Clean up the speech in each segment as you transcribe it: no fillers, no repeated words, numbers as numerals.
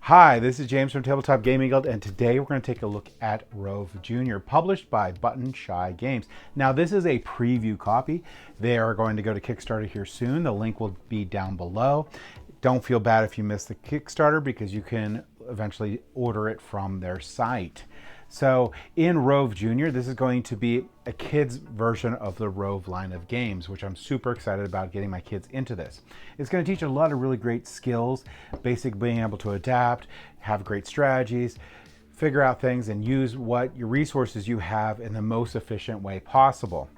Hi, this is James from Tabletop Gaming Guild, and today we're going to take a look at Rove Jr., published by Button Shy Games. Now, this is a preview copy. They are going to go to Kickstarter here soon. The link will be down below. Don't feel bad if you missed the Kickstarter because you can eventually order it from their site. So in Rove Jr., this is going to be a kid's version of the Rove line of games, which I'm super excited about getting my kids into this. It's going to teach a lot of really great skills, basic being able to adapt, have great strategies, figure out things, and use what your resources you have in the most efficient way possible.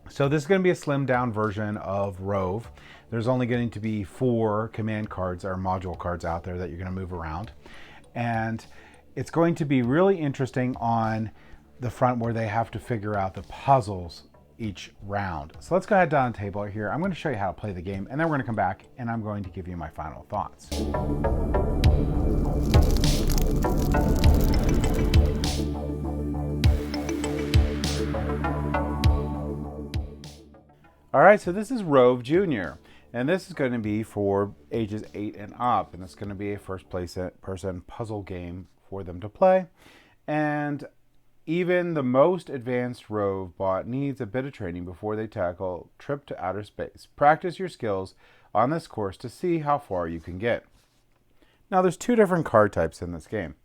So this is going to be a slimmed down version of Rove. There's only going to be 4 command cards or module cards out there that you're going to move around. And it's going to be really interesting on the front where they have to figure out the puzzles each round. So let's go ahead down the table here. I'm going to show you how to play the game, and then we're going to come back and I'm going to give you my final thoughts. All right, so this is Rove Jr., and this is going to be for ages 8 and up, and it's going to be a first-person puzzle game for them to play. And even the most advanced Rove bot needs a bit of training before they tackle Trip to Outer Space. Practice your skills on this course to see how far you can get. Now, there's 2 different card types in this game.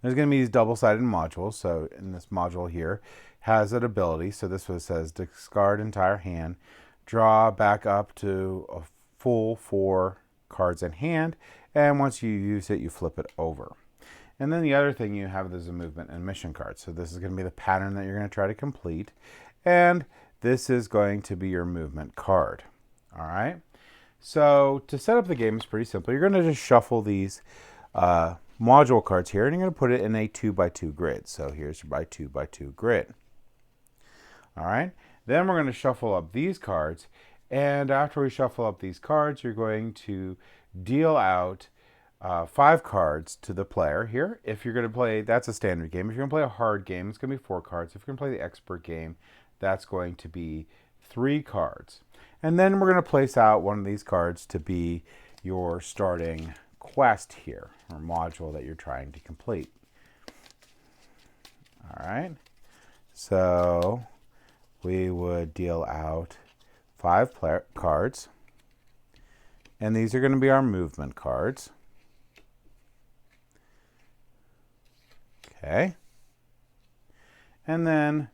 There's going to be these double-sided modules. So in this module here has an ability. So this one says discard entire hand, draw back up to a full 4 cards in hand, and once you use it, you flip it over. And then the other thing you have is a movement and mission card. So this is going to be the pattern that you're going to try to complete, and this is going to be your movement card. All right. So to set up the game is pretty simple. You're going to just shuffle these module cards here, and you're going to put it in a 2x2 grid. So here's your 2x2 grid. All right. Then we're going to shuffle up these cards, and after we shuffle up these cards, you're going to deal out 5 cards to the player here. If you're going to play, that's a standard game. If you're going to play a hard game, it's going to be 4 cards. If you're going to play the expert game, that's going to be 3 cards. And then we're going to place out one of these cards to be your starting quest here, or module that you're trying to complete. All right. So we would deal out 5 cards. And these are going to be our movement cards. Okay. And then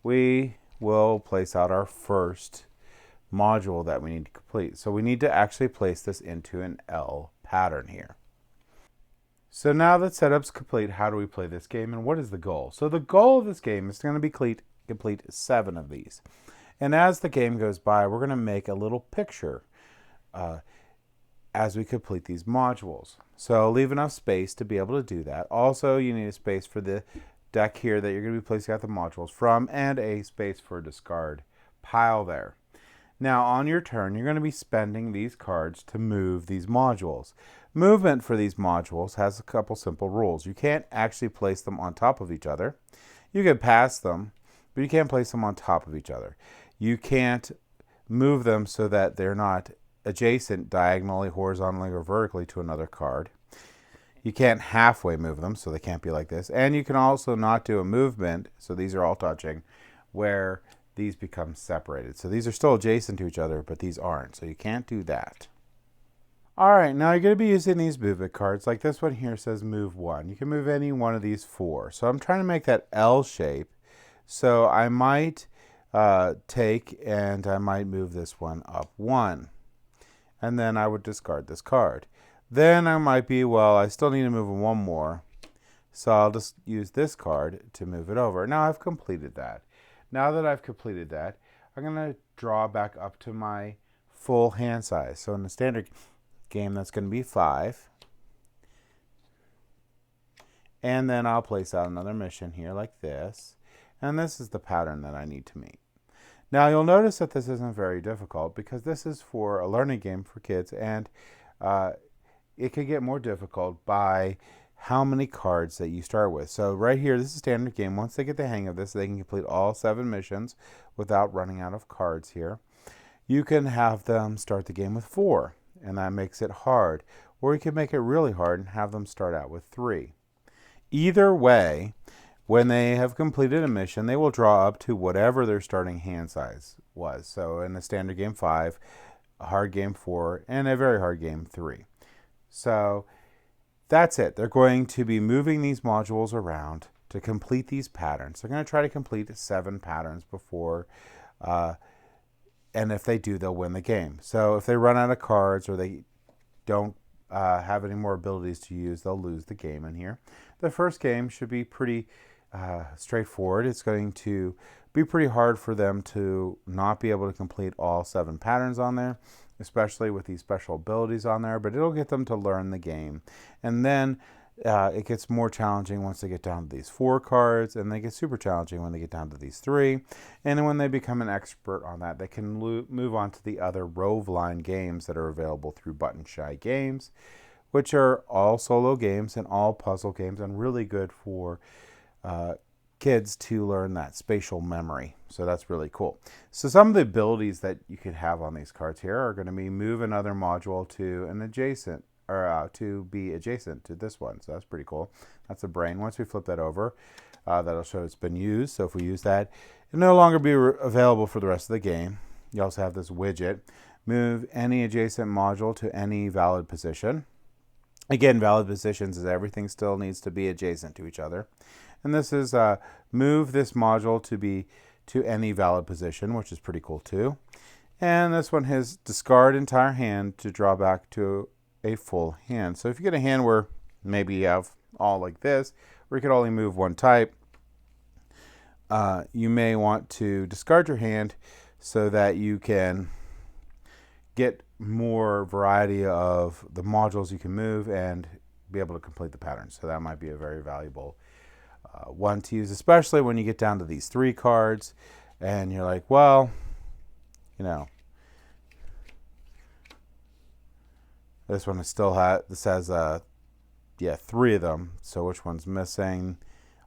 we will place out our first module that we need to complete. So we need to actually place this into an L pattern here. So now that setup's complete, how do we play this game and what is the goal? So the goal of this game is going to be complete 7 of these. And as the game goes by, we're going to make a little picture as we complete these modules. So leave enough space to be able to do that. Also, you need a space for the deck here that you're going to be placing out the modules from, and a space for a discard pile there. Now, on your turn, you're going to be spending these cards to move these modules. Movement for these modules has a couple simple rules. You can't actually place them on top of each other. You can pass them, but you can't place them on top of each other. You can't move them so that they're not adjacent diagonally, horizontally, or vertically to another card. You can't halfway move them, so they can't be like this. And you can also not do a movement, so these are all touching, where these become separated. So these are still adjacent to each other, but these aren't, so you can't do that. All right, now you're going to be using these movement cards. Like this one here says move 1. You can move any one of these 4. So I'm trying to make that L shape. So I might take and I might move this one up 1. And then I would discard this card. Then I might be, well, I still need to move 1 more. So I'll just use this card to move it over. Now I've completed that. Now that I've completed that, I'm going to draw back up to my full hand size. So in the standard game, that's going to be 5. And then I'll place out another mission here like this. And this is the pattern that I need to meet. Now you'll notice that this isn't very difficult because this is for a learning game for kids, and it could get more difficult by how many cards that you start with. So right here, this is a standard game. Once they get the hang of this, they can complete all 7 missions without running out of cards here. You can have them start the game with 4. and that makes it hard. or we could make it really hard and have them start out with 3. Either way, when they have completed a mission, they will draw up to whatever their starting hand size was. So in a standard game, 5, a hard game, 4, and a very hard game, 3. So that's it. They're going to be moving these modules around to complete these patterns. They're going to try to complete 7 patterns before, and if they do, they'll win the game. So if they run out of cards or they don't have any more abilities to use, they'll lose the game in here. The first game should be pretty straightforward. It's going to be pretty hard for them to not be able to complete all 7 patterns on there, especially with these special abilities on there, but it'll get them to learn the game. And then it gets more challenging once they get down to these 4 cards, and they get super challenging when they get down to these 3. And then when they become an expert on that, they can move on to the other Rove line games that are available through Button Shy Games, which are all solo games and all puzzle games, and really good for kids to learn that spatial memory. So that's really cool. So some of the abilities that you could have on these cards here are going to be move another module to an adjacent, or to be adjacent to this one. So that's pretty cool. That's a brain. Once we flip that over, that'll show it's been used. So if we use that, it'll no longer be available for the rest of the game. You also have this widget. Move any adjacent module to any valid position. Again, valid positions is everything still needs to be adjacent to each other. And this is move this module to be to any valid position, which is pretty cool too. And this one has discard entire hand to draw back to a full hand. So if you get a hand where maybe you have all like this, where you could only move one type, you may want to discard your hand so that you can get more variety of the modules you can move and be able to complete the pattern. So that might be a very valuable one to use, especially when you get down to these 3 cards and you're like, well, you know, this one is still this has 3 of them. So which one's missing?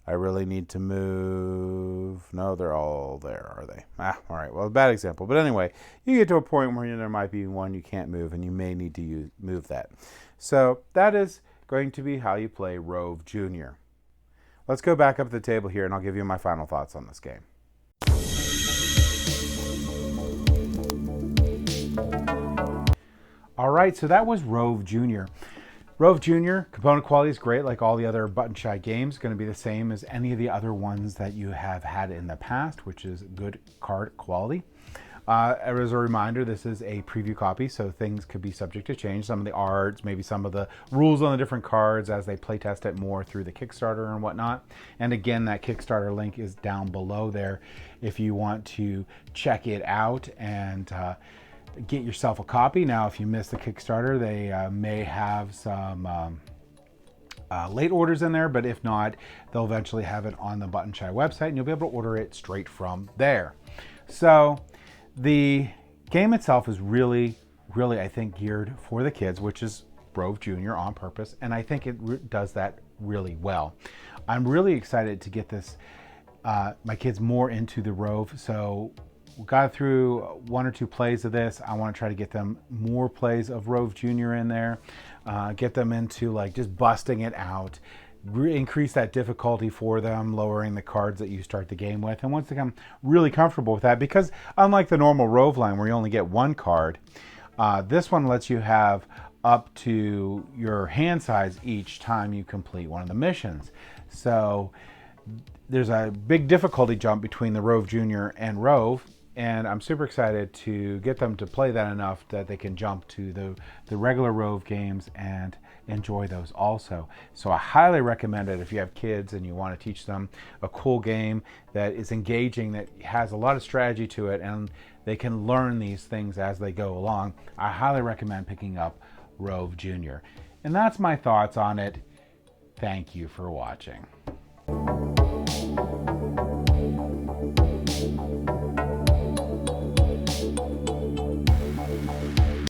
I really need to move. No, they're all there, are they? All right. Well, a bad example. But anyway, you get to a point where there might be one you can't move, and you may need to move that. So that is going to be how you play Rove Jr. Let's go back up to the table here, and I'll give you my final thoughts on this game. All right, so that was Rove Jr. Rove Jr. component quality is great, like all the other Button Shy games. Going to be the same as any of the other ones that you have had in the past, which is good card quality. As a reminder, this is a preview copy, so things could be subject to change. Some of the arts, maybe some of the rules on the different cards as they playtest it more through the Kickstarter and whatnot. And again, that Kickstarter link is down below there if you want to check it out and get yourself a copy. Now, if you missed the Kickstarter, they may have some late orders in there, but if not, they'll eventually have it on the Button Shy website, and you'll be able to order it straight from there. So the game itself is really, I think, geared for the kids, which is Rove Jr. on purpose, and I think it does that really well. I'm really excited to get this my kids more into the Rove. So we got through 1 or 2 plays of this. I want to try to get them more plays of Rove Jr. in there, get them into like just busting it out, increase that difficulty for them, lowering the cards that you start the game with. And once they become really comfortable with that, because unlike the normal Rove line where you only get 1 card, this one lets you have up to your hand size each time you complete one of the missions. So there's a big difficulty jump between the Rove Jr. and Rove, and I'm super excited to get them to play that enough that they can jump to the regular Rove games and enjoy those also. So I highly recommend it if you have kids and you want to teach them a cool game that is engaging, that has a lot of strategy to it, and they can learn these things as they go along. I highly recommend picking up Rove Jr. And that's my thoughts on it. Thank you for watching.